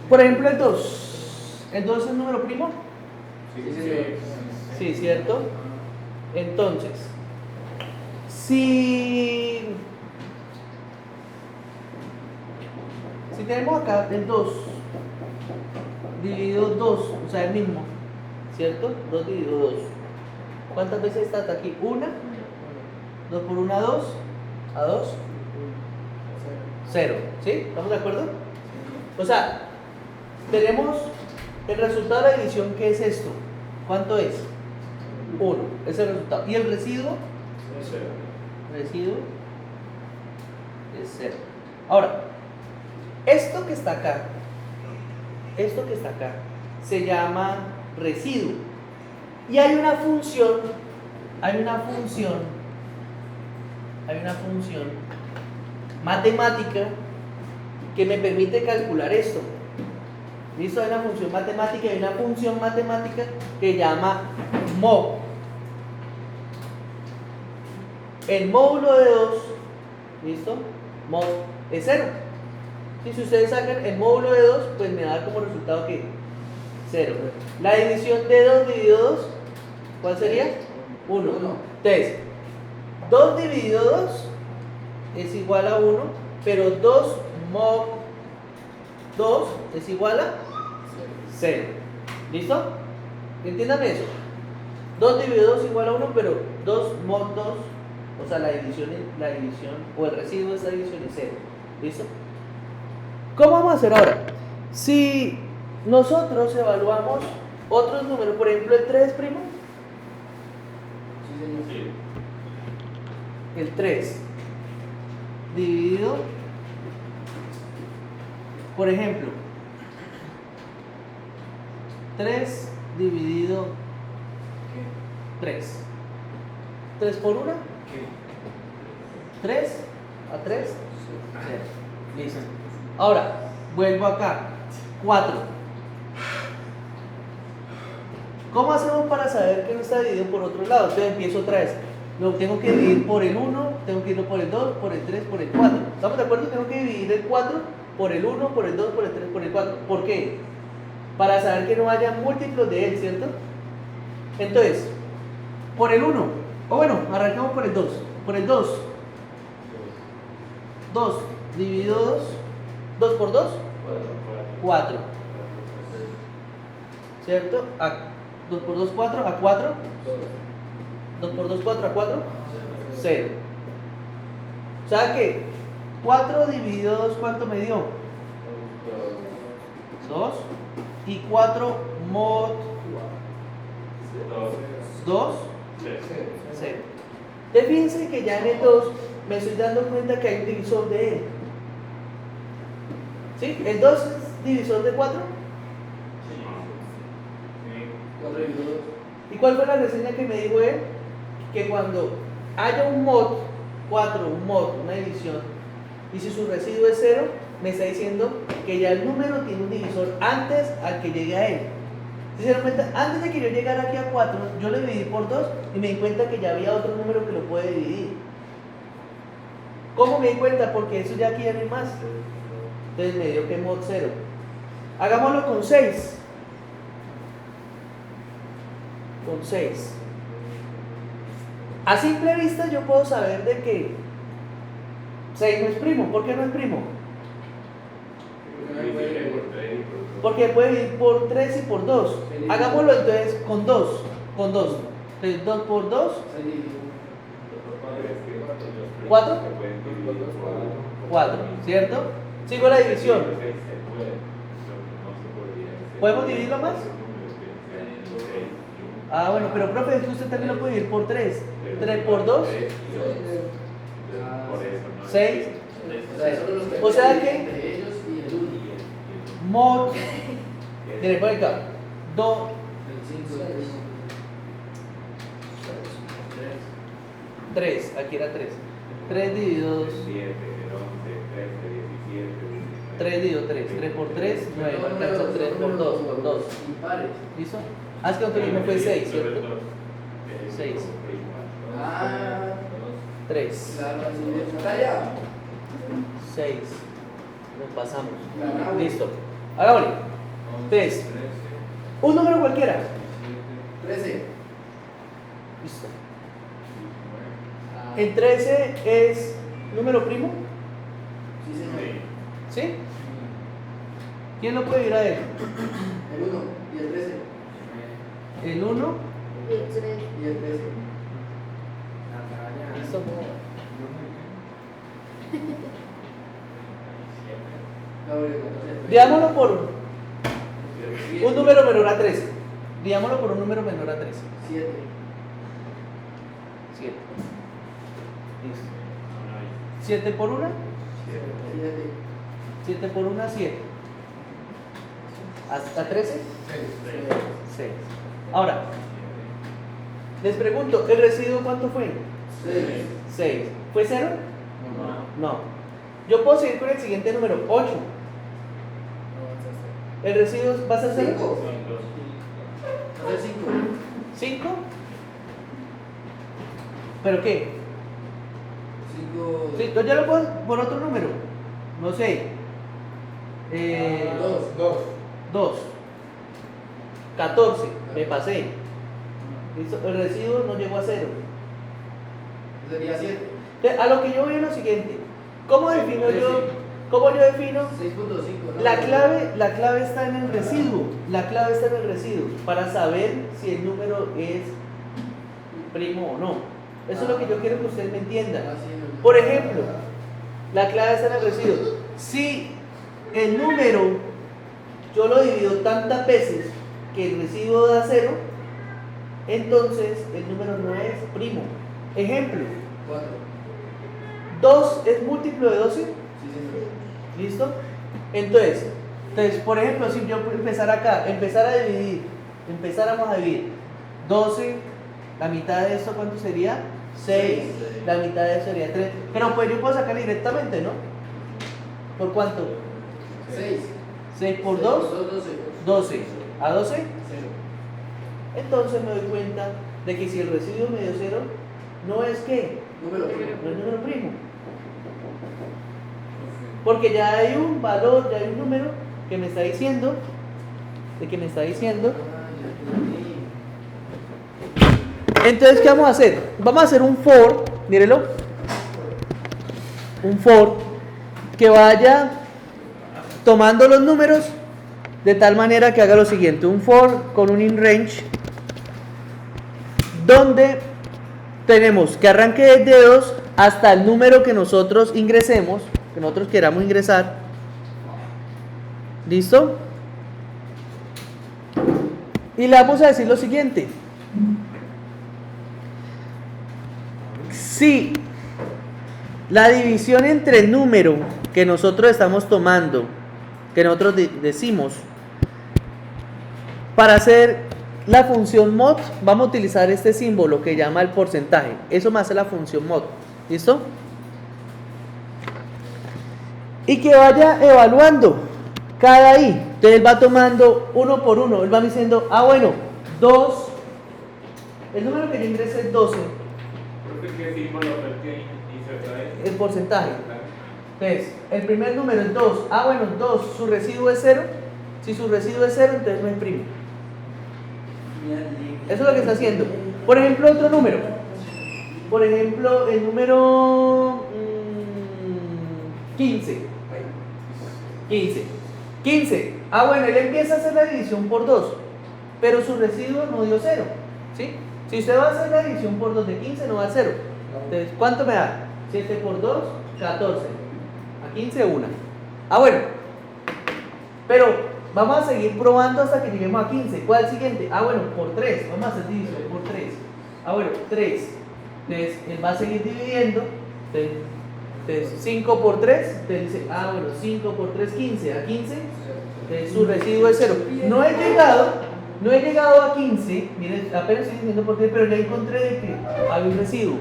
Por ejemplo, el 2. ¿El 2 es un número primo? Sí. Sí, ¿cierto? Entonces, si tenemos acá el 2 dividido 2, o sea, el mismo, ¿cierto? 2 dividido 2. ¿Cuántas veces está hasta aquí? 1. 2 por 1, 2. A 2. 0. ¿Sí? ¿Estamos de acuerdo? O sea, tenemos el resultado de la división, ¿qué es esto? ¿Cuánto es? 1. Ese es el resultado. ¿Y el residuo? Residuo es 0. Ahora, esto que está acá, se llama residuo. Y hay una función matemática que me permite calcular esto. ¿Listo? Hay una función matemática que llama mod. El módulo de 2, ¿listo? Mod es 0. Y si ustedes sacan el módulo de 2, pues me da como resultado que 0. La división de 2 dividido 2, ¿cuál sería? 1. Entonces, 2 dividido 2 es igual a 1, pero 2 mod 2 es igual a 0. ¿Listo? Entiendan eso. 2 dividido 2 es igual a 1, pero 2 mod 2, o sea, la división o el residuo de esta división es 0. ¿Listo? ¿Cómo vamos a hacer ahora? Si nosotros evaluamos otros números, por ejemplo el 3, primo. El 3 dividido, por ejemplo, 3 dividido 3. 3 por 1. 3 a 3. 0. Listo. Ahora, vuelvo acá. 4. ¿Cómo hacemos para saber que no está dividido por otro lado? Entonces empiezo otra vez. Lo tengo que dividir por el 1, tengo que irlo por el 2, por el 3, por el 4. ¿Estamos de acuerdo? Tengo que dividir el 4 por el 1, por el 2, por el 3, por el 4. ¿Por qué? Para saber que no haya múltiplos de él, ¿cierto? Entonces, por el 1, o bueno, arrancamos por el 2. Por el 2. 2 dividido 2. 2 por 2. 4. ¿Cierto? 2 por 2, 4. A 4. 2 por 2, 4. A 4. 0. O sea que 4 dividido 2, ¿cuánto me dio? 2. Y 4 mod 2. 0. Fíjense que ya en el 2 me estoy dando cuenta que hay un divisor de él. ¿Sí? ¿El 2 es divisor de 4? ¿Y cuál fue la reseña que me dijo él? Que cuando haya un mod 4, un mod, una división, y si su residuo es 0, me está diciendo que ya el número tiene un divisor antes al que llegue a él. ¿Se dieron cuenta? Antes de que yo llegara aquí a 4, yo lo dividí por 2 y me di cuenta que ya había otro número que lo puede dividir. ¿Cómo me di cuenta? Porque eso ya aquí ya no hay más. Entonces me dio que mod 0. Hagámoslo con 6. Con 6. A simple vista yo puedo saber de que 6 no es primo. ¿Por qué no es primo? Porque puede dividir por 3 y por 2. Hagámoslo entonces con 2. Con 2. Entonces 2 por 2. 4. 4, ¿cierto? Sigo la división. ¿Podemos dividirlo más? Ah, bueno, pero profe, es que usted también lo puede dividir por 3. 3 por 2. 6. O sea que mod, mire, por acá, 2, 3, aquí era 3. 3 dividido 2. 3 dividido 3. 3 por 3, 9. Alcanza 3 por 2. Por 2. ¿Listo? Haz que otro me fue 6, ¿cierto? 6. 3. 6. Nos pasamos. Listo. Hagámosle. 3. Un número cualquiera. 13. Listo. ¿el 13 es número primo? Sí, señor. ¿Sí? ¿Quién lo puede ir a él? El 1 y el 13. El 1 Y el 3. Y el 13. Listo. Digámoslo por un número menor a 13. Digámoslo por un número menor a 13. 7. 7. Listo. 7 por 1. 7. 7 por 1, 7. ¿Hasta 13? 6. Ahora, les pregunto, ¿el residuo cuánto fue? 6. 6. ¿Fue 0? No. Yo puedo seguir con el siguiente número, 8. ¿El residuo va a ser 0? 5. 5. 5. ¿Pero qué? 5. Sí, yo ya lo puedo por otro número. No sé. 2. 14. Me pasé. ¿Listo? El residuo no llegó a 0. Sería 7. Entonces, a lo que yo voy es lo siguiente. ¿Cómo defino yo? ¿Cómo yo defino? 6.5. La clave está en el residuo. La clave está en el residuo para saber si el número es primo o no. Eso es lo que yo quiero que ustedes me entiendan. Por ejemplo, la clave está en el residuo. Si el número yo lo divido tantas veces que el residuo da 0, entonces el número no es primo. Ejemplo, 4. 2 es múltiplo de 12. Sí, señor. ¿Listo? Entonces, por ejemplo, si yo empezara acá, empezáramos a dividir 12, la mitad de esto, ¿cuánto sería? 6, la mitad de eso sería 3. Pero pues yo puedo sacar directamente, ¿no? ¿Por cuánto? 6. 6 por 2, 12. 12. ¿A 12? 0. Entonces me doy cuenta de que si el residuo me dio 0, no es que, Número. no es número primo. Porque ya hay un valor, ya hay un número que me está diciendo, Entonces, ¿qué vamos a hacer? Vamos a hacer un for, mírelo, un for que vaya tomando los números de tal manera que haga lo siguiente, un for con un inRange donde tenemos que arranque desde 2 hasta el número que nosotros ingresemos, que nosotros queramos ingresar. ¿Listo? Y le vamos a decir lo siguiente. Si la división entre el número que nosotros estamos tomando, que nosotros decimos, para hacer la función mod, vamos a utilizar este símbolo que llama el porcentaje. Eso me hace la función mod. ¿Listo? Y que vaya evaluando cada i. Entonces él va tomando uno por uno. Él va diciendo, bueno, 2. El número que yo ingresé es 12. ¿Qué símbolo fue el que insertó ahí? El porcentaje. Entonces, el primer número es 2. Bueno, 2. ¿Su residuo es 0? Si su residuo es 0, entonces no es primo. Eso es lo que está haciendo. Por ejemplo, otro número. Por ejemplo, el número 15. 15. Bueno, él empieza a hacer la división por 2, pero su residuo no dio 0. ¿Sí? Si usted va a hacer la división por 2 de 15, no va a 0. Entonces, ¿cuánto me da? 7 por 2, 14. A 15, 1. Bueno. Pero vamos a seguir probando hasta que lleguemos a 15. ¿Cuál es el siguiente? Bueno, por 3. Vamos a hacer división por 3. Bueno, 3. Entonces, él va a seguir dividiendo. Entonces, 5 por 3. Entonces dice, bueno, 5 por 3, 15. A 15, su residuo es 0. No he llegado a 15. Miren, apenas estoy diciendo por 3, pero ya encontré de que hay un residuo.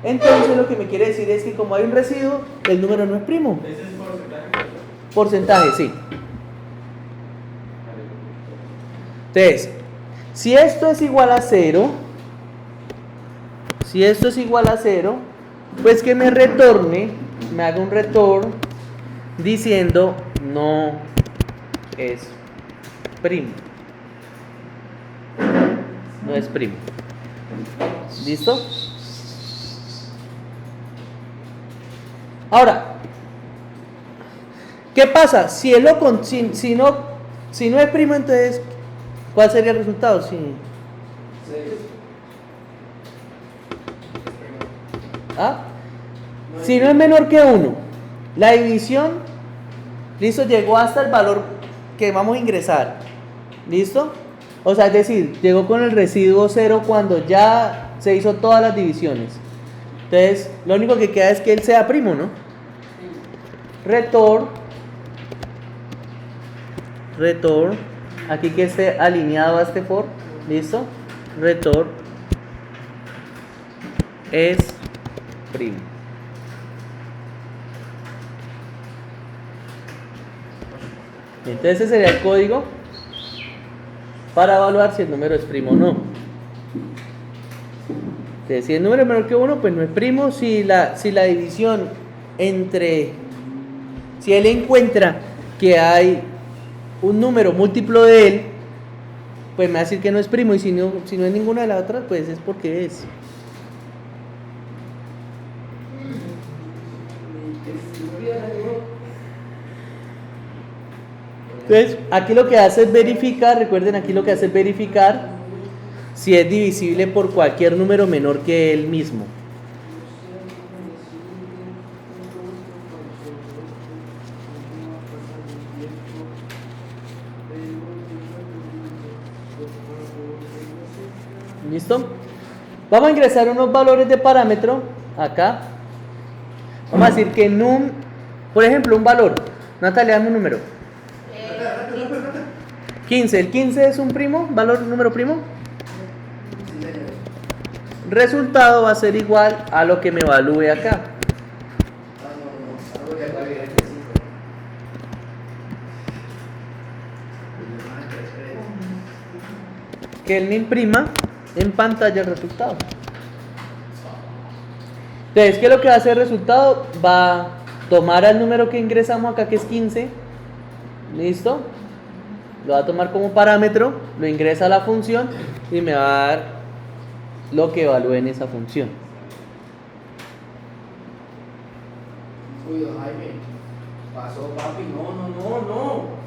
Entonces, lo que me quiere decir es que como hay un residuo, el número no es primo. ¿Ese es porcentaje? Porcentaje, sí. Entonces, si esto es igual a 0, pues que me retorne, me haga un return diciendo no es primo. No es primo. ¿Listo? Ahora, ¿qué pasa? Si no es primo, entonces, ¿cuál sería el resultado? Si no es menor que 1, la división, listo, llegó hasta el valor que vamos a ingresar, ¿listo? O sea, es decir, llegó con el residuo 0 cuando ya se hizo todas las divisiones. Entonces, lo único que queda es que él sea primo, ¿no? Return, aquí que esté alineado a este for, ¿listo? Return es primo. Entonces ese sería el código para evaluar si el número es primo o no. Entonces, si el número es menor que 1, pues no es primo. Si la división si él encuentra que hay un número múltiplo de él, pues me va a decir que no es primo. Y si no es ninguna de las otras, pues es porque es. Entonces, aquí lo que hace es verificar, recuerden, aquí lo que hace es verificar si es divisible por cualquier número menor que él mismo. ¿Listo? Vamos a ingresar unos valores de parámetro acá. Vamos a decir que num, por ejemplo, un valor. Natalia, dame un número. 15. ¿El 15 es un primo? ¿Número primo? Resultado va a ser igual a lo que me evalúe acá. Que él me imprima en pantalla el resultado. Entonces, ¿qué es lo que va a hacer el resultado? Va a tomar al número que ingresamos acá, que es 15. ¿Listo? Lo va a tomar como parámetro, lo ingresa a la función y me va a dar lo que evalúe en esa función. Uy, don Jaime, pasó papi, no.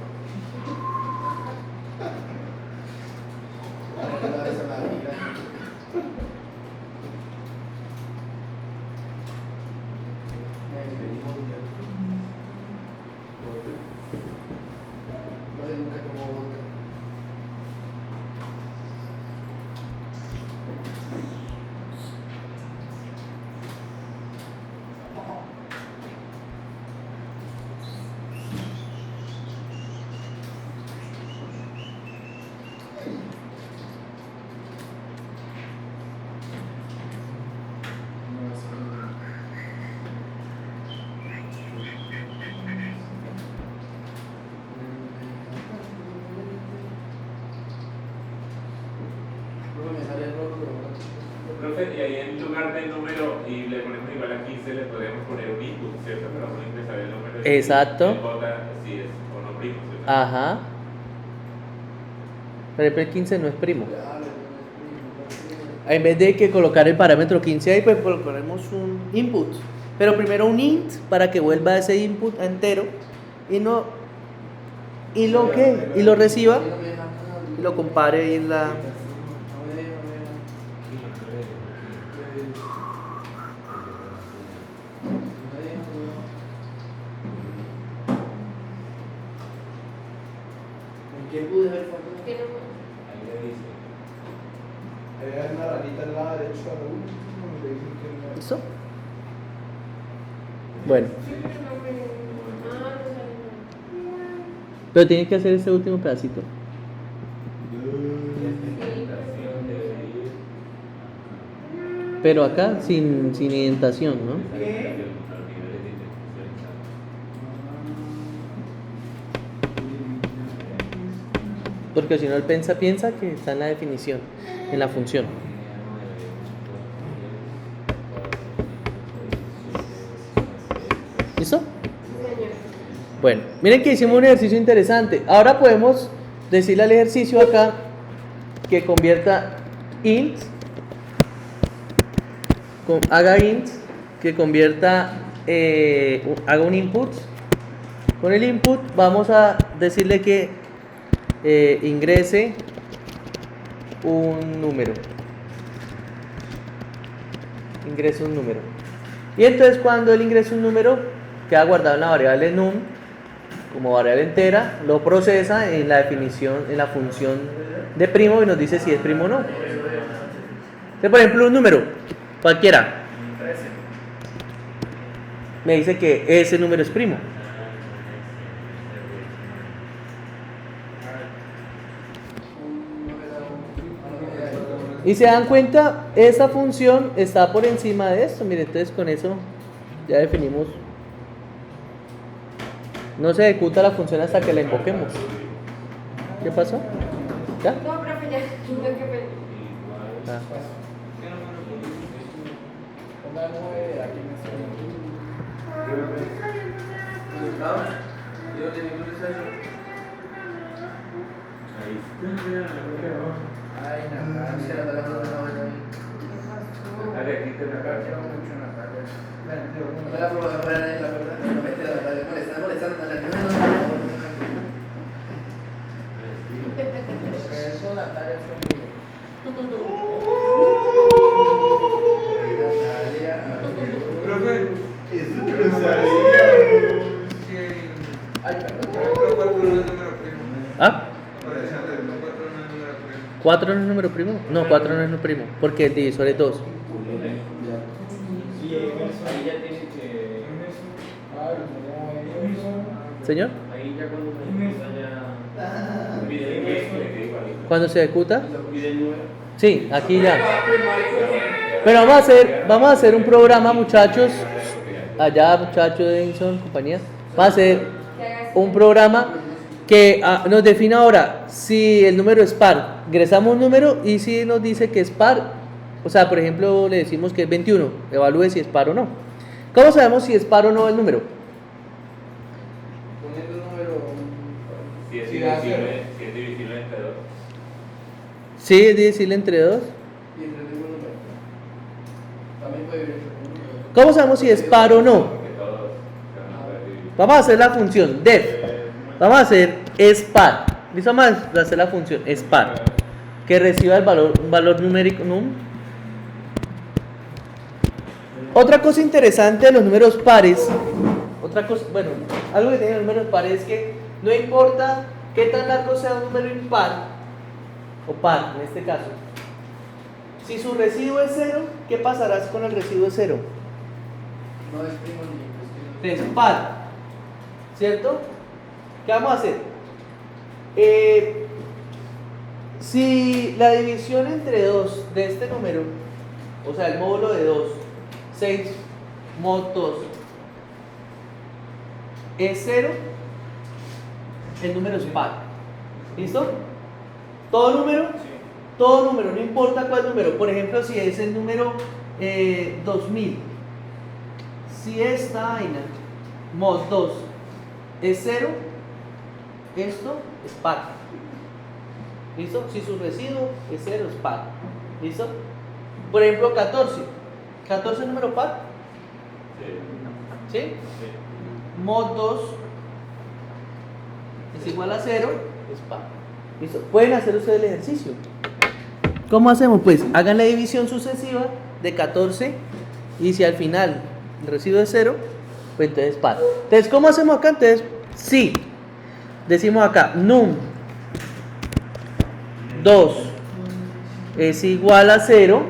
Profe, y ahí en lugar del número y le ponemos igual a 15, le podemos poner un input, ¿cierto? Para uno ingresar el número. Exacto. Y vota si es o no primo, ¿cierto? Ajá. Pero el 15 no es primo. En vez de que colocar el parámetro 15 ahí, pues colocaremos un input. Pero primero un int para que vuelva ese input entero y lo reciba y lo compare ahí en la. ¿Qué pude ver foto? Que no- Ahí le dice. Hay una ranita al lado derecho a la última, le dicen que no. ¿Listo? Bueno, pero tiene que hacer este último pedacito. Pero acá sin indentación, ¿no? Porque si no, él piensa que está en la definición, en la función. ¿Listo? Bueno, miren que hicimos un ejercicio interesante. Ahora podemos decirle al ejercicio acá que convierta int, haga int, que convierta haga un input. Con el input vamos a decirle que ingrese un número. Ingrese un número. Y entonces cuando él ingresa un número, queda guardado en la variable num como variable entera, lo procesa en la definición, en la función de primo y nos dice si es primo o no. Entonces, por ejemplo, un número, cualquiera, me dice que ese número es primo. Y se dan cuenta, esa función está por encima de esto. Mire, entonces con eso ya definimos. No se ejecuta la función hasta que la invoquemos. ¿Qué pasó? ¿Ya? No, profe, ya. No, qué pena. Ah. Yo tenía un ensayo. Ay, Natalia, Natalia no está bueno ahí. Natalia, aquí te la Quiero cara. mucho, Natalia. No la puedo agarrar ahí, la verdad. No me mete a Natalia. Molestando a Natalia. Eso, Natalia, es conmigo. Natalia. Profe, eso que lo sabía. Ay, perdón. Por ejemplo, 4 no es número primo. ¿Ah? Por ejemplo, 4 no es número primo. ¿4 no es número primo? No, 4 no es número primo, porque el divisor es 2. Sí, ahí ya tiene que. ¿Señor? Ahí ya cuando se ejecuta ya. Pide el número. ¿Cuándo se ejecuta? Pide el número. Sí, aquí ya. Pero vamos a hacer un programa, muchachos. Allá, muchachos de Edison, compañía. Va a hacer un programa que nos define ahora si el número es par. Ingresamos un número y si nos dice que es par, o sea, por ejemplo, le decimos que es 21, evalúe si es par o no. ¿Cómo sabemos si es par o no el número? Poniendo el número. Si es Si da cero. divisible entre 2. Sí, es decirle entre 2. Y entre ningún número. También puede vivir entre ningún número. ¿Cómo sabemos si es par o no? Porque todos se van a poder dividir. Vamos a hacer la función def. Vamos a hacer es par. ¿Listo? Vamos a hacer la función es par. Que reciba el valor, un valor numérico num. Otra cosa interesante de los números pares, otra cosa, bueno, algo que tienen los números pares es que no importa qué tan largo sea un número impar o par en este caso. Si su residuo es 0, ¿qué pasará con el residuo 0? No es primo ni Es par, ¿cierto? ¿Qué vamos a hacer? Si la división entre 2 de este número, o sea, el módulo de 2, 6 mod 2, es 0, el número es par. ¿Listo? Todo número, no importa cuál número. Por ejemplo, si es el número 2000, si esta vaina mod 2 es 0, esto es par. ¿Listo? Si su residuo es 0, es par. ¿Listo? Por ejemplo, 14. ¿14 es número par? Sí. ¿Sí? Sí. Mod 2 es igual a 0, es par. ¿Listo? Pueden hacer ustedes el ejercicio. ¿Cómo hacemos? Pues hagan la división sucesiva de 14 y si al final el residuo es 0, pues entonces par. Entonces, ¿cómo hacemos acá? Entonces, sí. Decimos acá, num 2 es igual a 0.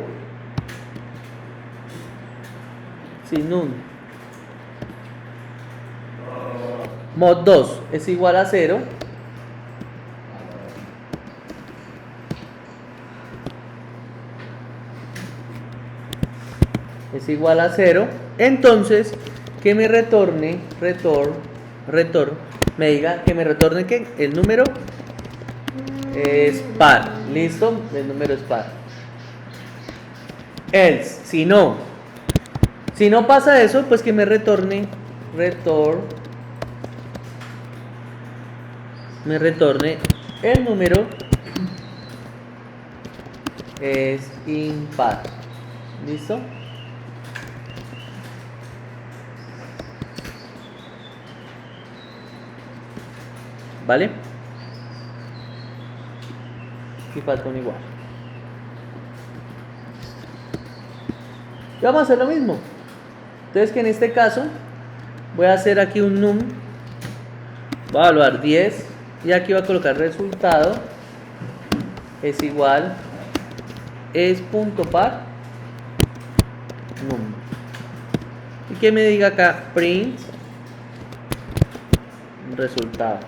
Si num mod 2 es igual a 0, es igual a 0, entonces que me retorne, me diga que me retorne que el número es par. ¿Listo? El número es par. Else, si no pasa eso, pues que me retorne el número es impar. ¿Listo? ¿vale? Y falta un igual. Y vamos a hacer lo mismo. Entonces que en este caso voy a hacer aquí un num, voy a evaluar 10 y aquí voy a colocar resultado es igual, es punto par num. Y que me diga acá print resultado.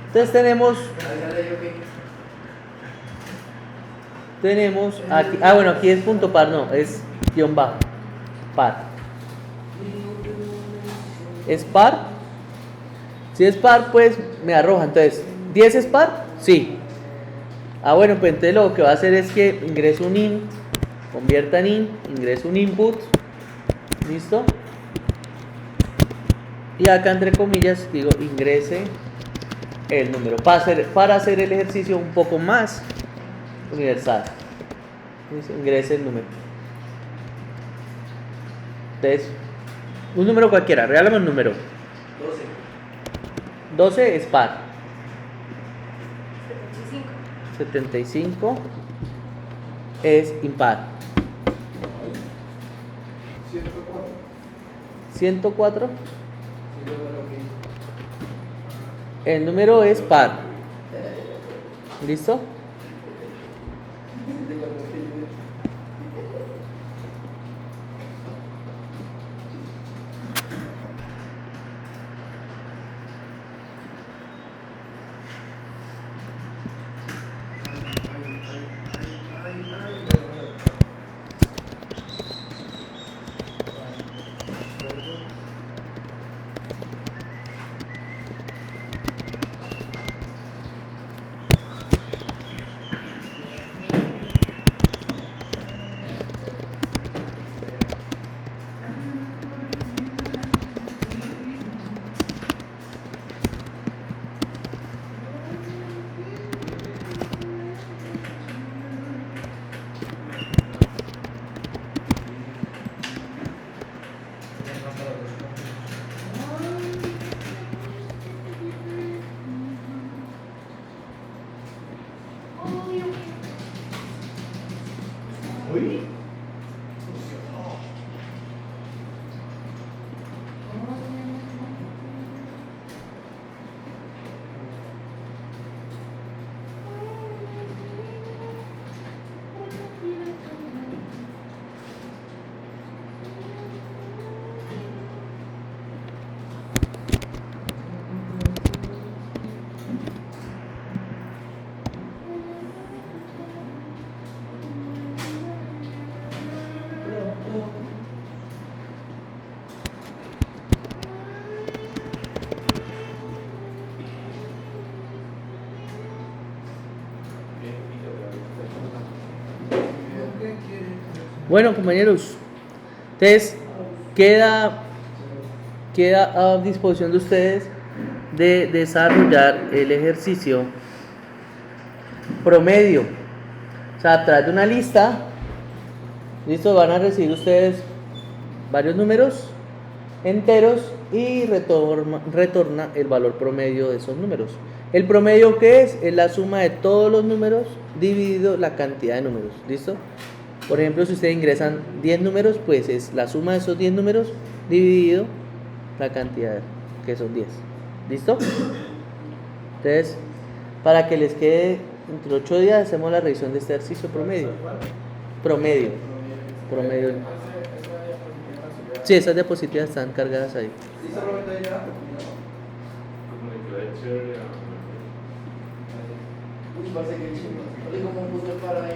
Entonces tenemos aquí, bueno, aquí es punto par, no, es guión bajo, par. ¿Es par? Si es par, pues me arroja. Entonces, ¿10 es par? Sí. Bueno, pues entonces lo que va a hacer es que ingreso un int, convierta en int, ingreso un input, ¿listo? Y acá entre comillas digo ingrese el número para hacer el ejercicio un poco más universal. Ingrese el número. Entonces, un número cualquiera, regálame un número. 12 es par. 75 es impar. 104. El número es par. ¿Listo? Bueno, compañeros, entonces queda a disposición de ustedes de desarrollar el ejercicio promedio. O sea, a través de una lista, listo, van a recibir ustedes varios números enteros y retorna el valor promedio de esos números. ¿El promedio qué es? Es la suma de todos los números dividido la cantidad de números, ¿listo? Por ejemplo, si ustedes ingresan 10 números, pues es la suma de esos 10 números dividido la cantidad que son 10. ¿Listo? Entonces, para que les quede entre 8 días, hacemos la revisión de este ejercicio promedio. Promedio. Sí, esas diapositivas están cargadas ahí. Uy, parece que chino. Oye, ¿cómo puse para ahí?